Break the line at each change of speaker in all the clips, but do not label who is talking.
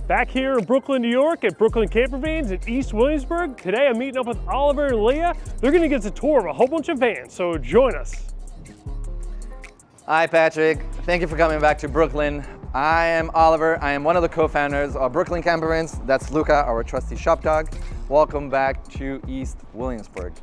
Back here in Brooklyn, New York at Brooklyn Campervans in East Williamsburg. Today I'm meeting up with Oliver and Leah. They're gonna give us a tour of a whole bunch of vans, so join us.
Hi Patrick, thank you for coming back to Brooklyn. I am Oliver, I am one of the co-founders of Brooklyn Campervans. That's Luca, our trusty shop dog. Welcome back to East Williamsburg.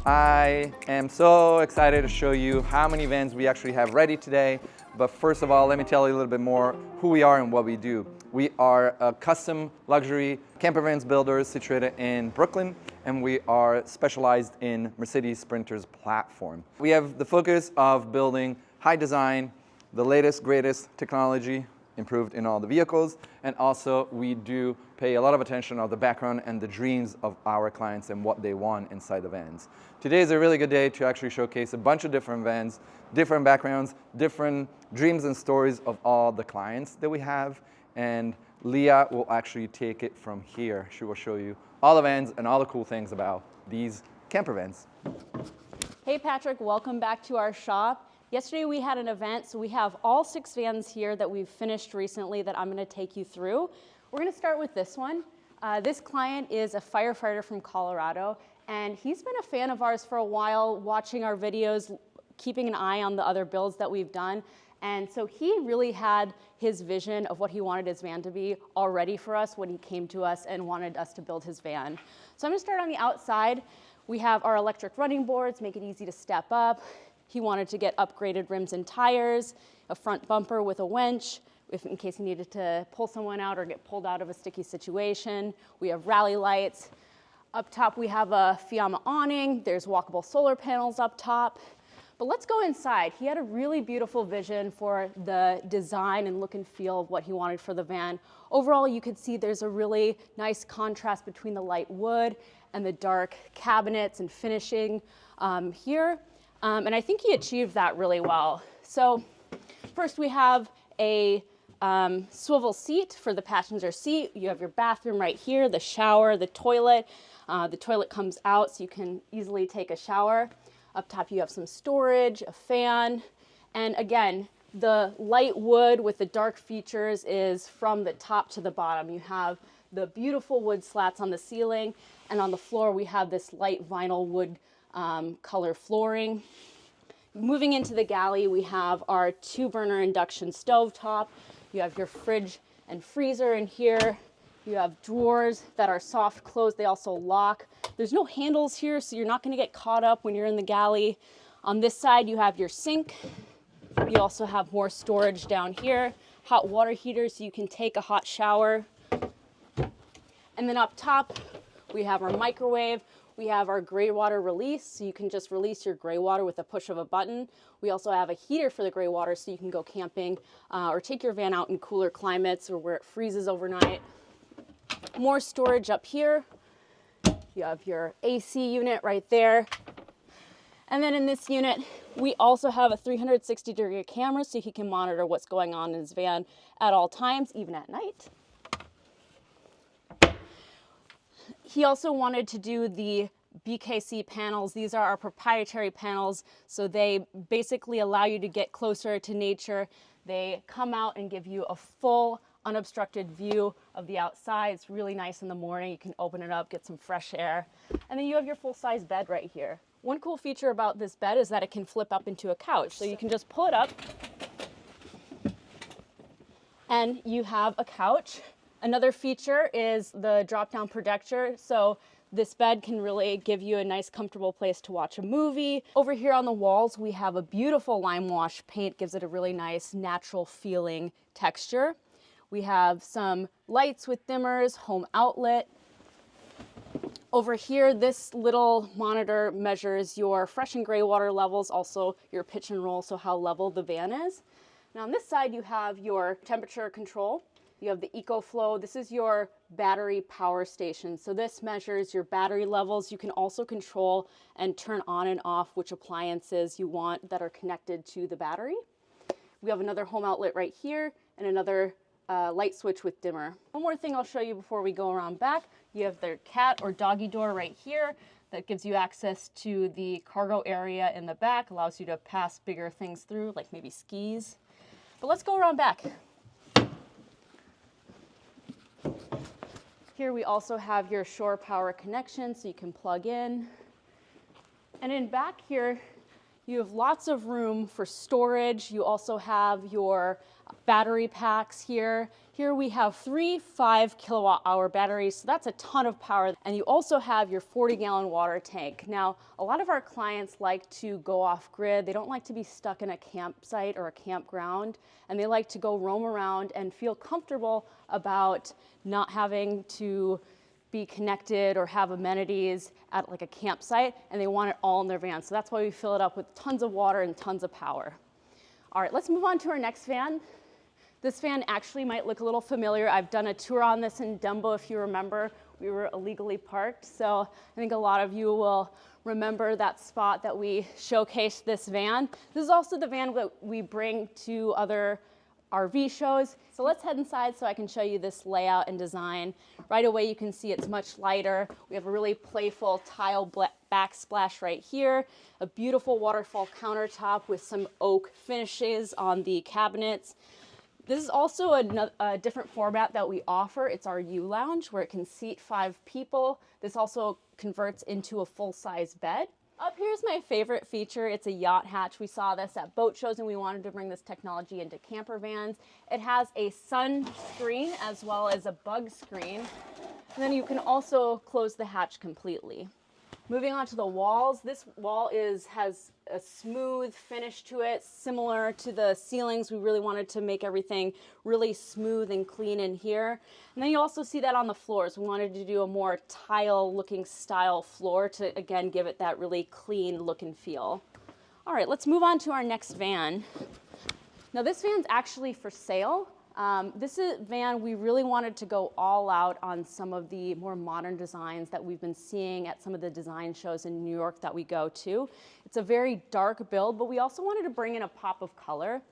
I am so excited to show you how many vans we actually have ready today. But first of all, let me tell you a little bit more who we are and what we do. We are a custom luxury campervans builders situated in Brooklyn, and we are specialized in Mercedes Sprinter's platform. We have the focus of building high design, the latest, greatest technology improved in all the vehicles, and also we do pay a lot of attention on the background and the dreams of our clients and what they want inside the vans. Today is a really good day to actually showcase a bunch of different vans, different backgrounds, different dreams and stories of all the clients that we have, and Leah will actually take it from here. She will show you all the vans and all the cool things about these camper vans.
Hey Patrick, welcome back to our shop. Yesterday we had an event, so we have all 6 vans here that we've finished recently that I'm going to take you through. We're going to start with this one. This client is a firefighter from Colorado, and he's been a fan of ours for a while, watching our videos, keeping an eye on the other builds that we've done. And so he really had his vision of what he wanted his van to be all ready for us when he came to us and wanted us to build his van. So I'm going to start on the outside. We have our electric running boards, make it easy to step up. He wanted to get upgraded rims and tires, a front bumper with a winch, in case he needed to pull someone out or get pulled out of a sticky situation. We have rally lights. Up top we have a Fiamma awning. There's walkable solar panels up top. But let's go inside. He had a really beautiful vision for the design and look and feel of what he wanted for the van. Overall, you can see there's a really nice contrast between the light wood and the dark cabinets and finishing here. And I think he achieved that really well. So first we have a swivel seat for the passenger seat. You have your bathroom right here, the shower, the toilet. The toilet comes out so you can easily take a shower. Up top you have some storage, a fan, and again, the light wood with the dark features is from the top to the bottom. You have the beautiful wood slats on the ceiling, and on the floor we have this light vinyl wood color flooring. Moving into the galley, we have our 2-burner induction stove top. You have your fridge and freezer in here. You have drawers that are soft close. They also lock. There's no handles here, so you're not going to get caught up when you're in the galley. On this side, you have your sink. You also have more storage down here. Hot water heater, so you can take a hot shower. And then up top, we have our microwave. We have our gray water release, so you can just release your gray water with a push of a button. We also have a heater for the gray water, so you can go camping or take your van out in cooler climates or where it freezes overnight. More storage up here. You have your AC unit right there. And then in this unit, we also have a 360-degree camera so he can monitor what's going on in his van at all times, even at night. He also wanted to do the BKC panels. These are our proprietary panels, so they basically allow you to get closer to nature. They come out and give you a full unobstructed view of the outside. It's really nice in the morning. You can open it up, get some fresh air. And then you have your full-size bed right here. One cool feature about this bed is that it can flip up into a couch. So you can just pull it up and you have a couch. Another feature is the drop-down projector. So this bed can really give you a nice comfortable place to watch a movie. Over here on the walls, we have a beautiful lime wash paint, gives it a really nice natural feeling texture. We have some lights with dimmers, home outlet. Over here, this little monitor measures your fresh and gray water levels, also your pitch and roll, so how level the van is. Now on this side, you have your temperature control. You have the EcoFlow. This is your battery power station. So this measures your battery levels. You can also control and turn on and off which appliances you want that are connected to the battery. We have another home outlet right here and another light switch with dimmer. One more thing I'll show you before we go around back. You have their cat or doggy door right here that gives you access to the cargo area in the back, allows you to pass bigger things through, like maybe skis. But let's go around back. Here we also have your shore power connection, so you can plug in. And in back here, you have lots of room for storage. You also have your battery packs here. Here we have 3 5-kilowatt-hour batteries, so that's a ton of power. And you also have your 40-gallon water tank. Now, a lot of our clients like to go off-grid. They don't like to be stuck in a campsite or a campground, and they like to go roam around and feel comfortable about not having to be connected or have amenities at like a campsite, and they want it all in their van. So that's why we fill it up with tons of water and tons of power. All right, let's move on to our next van. This van actually might look a little familiar. I've done a tour on this in Dumbo, if you remember. We were illegally parked, so I think a lot of you will remember that spot that we showcased this van. This is also the van that we bring to other RV shows. So let's head inside so I can show you this layout and design. Right away you can see it's much lighter. We have a really playful tile backsplash right here, a beautiful waterfall countertop with some oak finishes on the cabinets. This is also a different format that we offer. It's our U Lounge, where it can seat 5 people. This also converts into a full-size bed. Up here's my favorite feature. It's a yacht hatch. We saw this at boat shows and we wanted to bring this technology into camper vans. It has a sun screen as well as a bug screen. And then you can also close the hatch completely. Moving on to the walls, this wall has a smooth finish to it, similar to the ceilings. We really wanted to make everything really smooth and clean in here. And then you also see that on the floors. We wanted to do a more tile-looking style floor to, again, give it that really clean look and feel. All right, let's move on to our next van. Now, this van's actually for sale. This is van, we really wanted to go all out on some of the more modern designs that we've been seeing at some of the design shows in New York that we go to. It's a very dark build, but we also wanted to bring in a pop of color.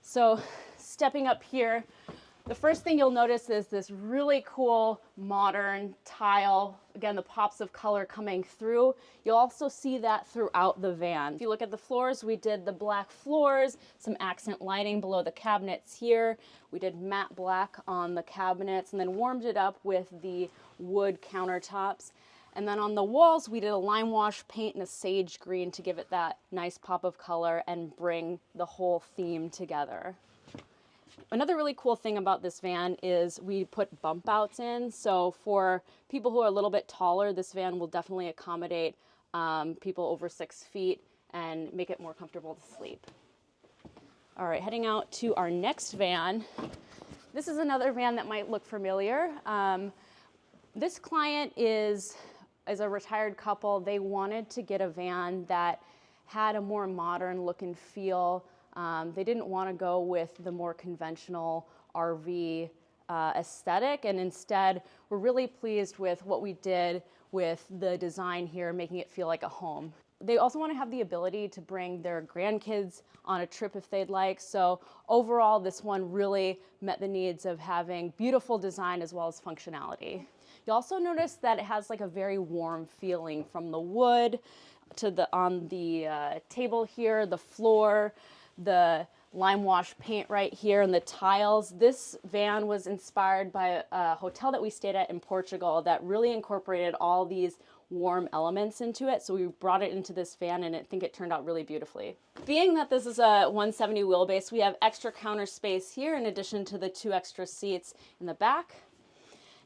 So stepping up here, the first thing you'll notice is this really cool modern tile. Again, the pops of color coming through. You'll also see that throughout the van. If you look at the floors, we did the black floors, some accent lighting below the cabinets here. We did matte black on the cabinets and then warmed it up with the wood countertops. And then on the walls, we did a lime wash paint and a sage green to give it that nice pop of color and bring the whole theme together. Another really cool thing about this van is we put bump outs in. So for people who are a little bit taller, this van will definitely accommodate people over 6 feet and make it more comfortable to sleep. All right, heading out to our next van. This is another van that might look familiar. This client is a retired couple. They wanted to get a van that had a more modern look and feel. They didn't want to go with the more conventional RV aesthetic, and instead we're really pleased with what we did with the design here, making it feel like a home. They also want to have the ability to bring their grandkids on a trip if they'd like, so overall this one really met the needs of having beautiful design as well as functionality. You also notice that it has like a very warm feeling from the wood to on the table here, the floor, the lime wash paint right here and the tiles. This van was inspired by a hotel that we stayed at in Portugal that really incorporated all these warm elements into it. So we brought it into this van and I think it turned out really beautifully. Being that this is a 170 wheelbase, we have extra counter space here in addition to the 2 extra seats in the back.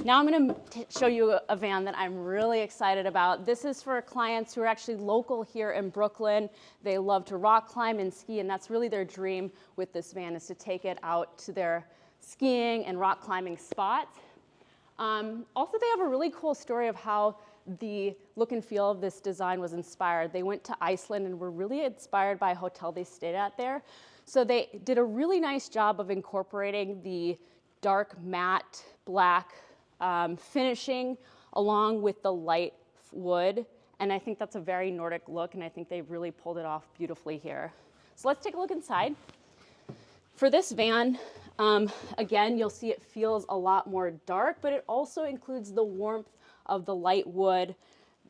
Now I'm going to show you a van that I'm really excited about. This is for clients who are actually local here in Brooklyn. They love to rock climb and ski, and that's really their dream with this van, is to take it out to their skiing and rock climbing spots. Also, they have a really cool story of how the look and feel of this design was inspired. They went to Iceland and were really inspired by a hotel they stayed at there. So they did a really nice job of incorporating the dark matte black finishing along with the light wood, and I think that's a very Nordic look, and I think they really pulled it off beautifully here. So let's take a look inside. For this van, Again, you'll see it feels a lot more dark, but it also includes the warmth of the light wood,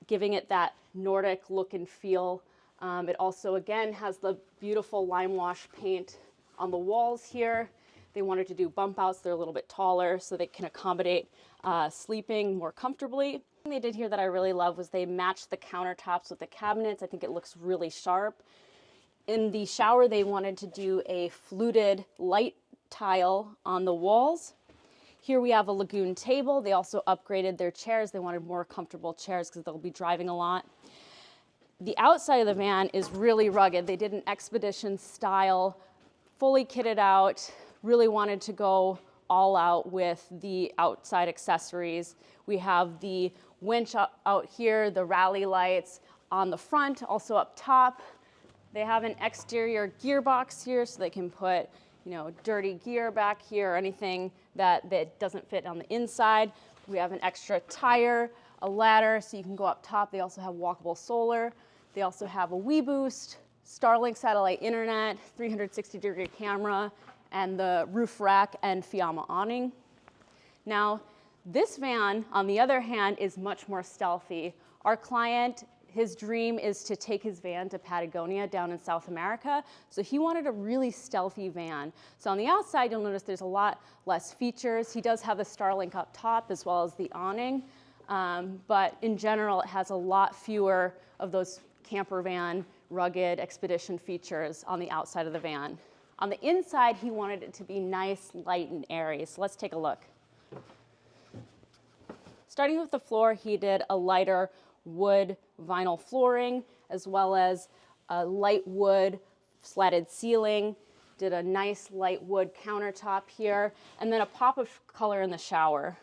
giving it that Nordic look and feel. It also, again, has the beautiful lime wash paint on the walls here. They wanted to do bump outs. They're a little bit taller so they can accommodate sleeping more comfortably. What they did here that I really love was they matched the countertops with the cabinets. I think it looks really sharp. In the shower, they wanted to do a fluted light tile on the walls. Here we have a lagoon table. They also upgraded their chairs. They wanted more comfortable chairs because they'll be driving a lot. The outside of the van is really rugged. They did an expedition style, fully kitted out, really wanted to go all out with the outside accessories. We have the winch out here, the rally lights on the front, also up top. They have an exterior gearbox here so they can put, dirty gear back here or anything that doesn't fit on the inside. We have an extra tire, a ladder so you can go up top. They also have walkable solar. They also have a WeBoost, Starlink satellite internet, 360-degree camera, and the roof rack and Fiamma awning. Now, this van, on the other hand, is much more stealthy. Our client, his dream is to take his van to Patagonia down in South America. So he wanted a really stealthy van. So on the outside, you'll notice there's a lot less features. He does have the Starlink up top as well as the awning. But in general, it has a lot fewer of those camper van, rugged expedition features on the outside of the van. On the inside, he wanted it to be nice, light, and airy. So let's take a look. Starting with the floor, he did a lighter wood vinyl flooring, as well as a light wood slatted ceiling, did a nice light wood countertop here, and then a pop of color in the shower.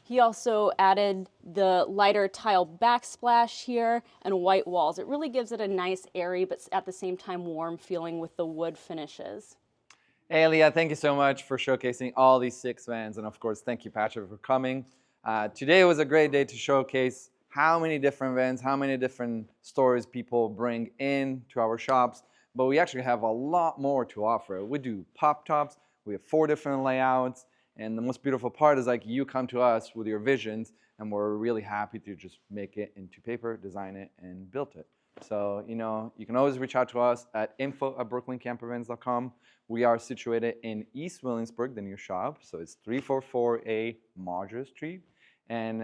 He also added the lighter tile backsplash here and white walls. It really gives it a nice airy, but at the same time warm feeling with the wood finishes.
Hey, Leah, thank you so much for showcasing all these 6 vans. And of course, thank you, Patrick, for coming. Today was a great day to showcase how many different vans, how many different stories people bring in to our shops. But we actually have a lot more to offer. We do pop tops. We have 4 different layouts. And the most beautiful part is you come to us with your visions, and we're really happy to just make it into paper, design it, and build it. So, you can always reach out to us at info@brooklyncampervans.com. We are situated in East Williamsburg, the new shop. So it's 344A Marjorie Street. And,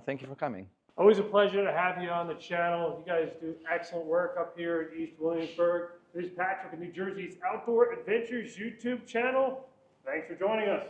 thank you for coming.
Always a pleasure to have you on the channel. You guys do excellent work up here in East Williamsburg. This is Patrick with New Jersey's Outdoor Adventures YouTube channel. Thanks for joining us.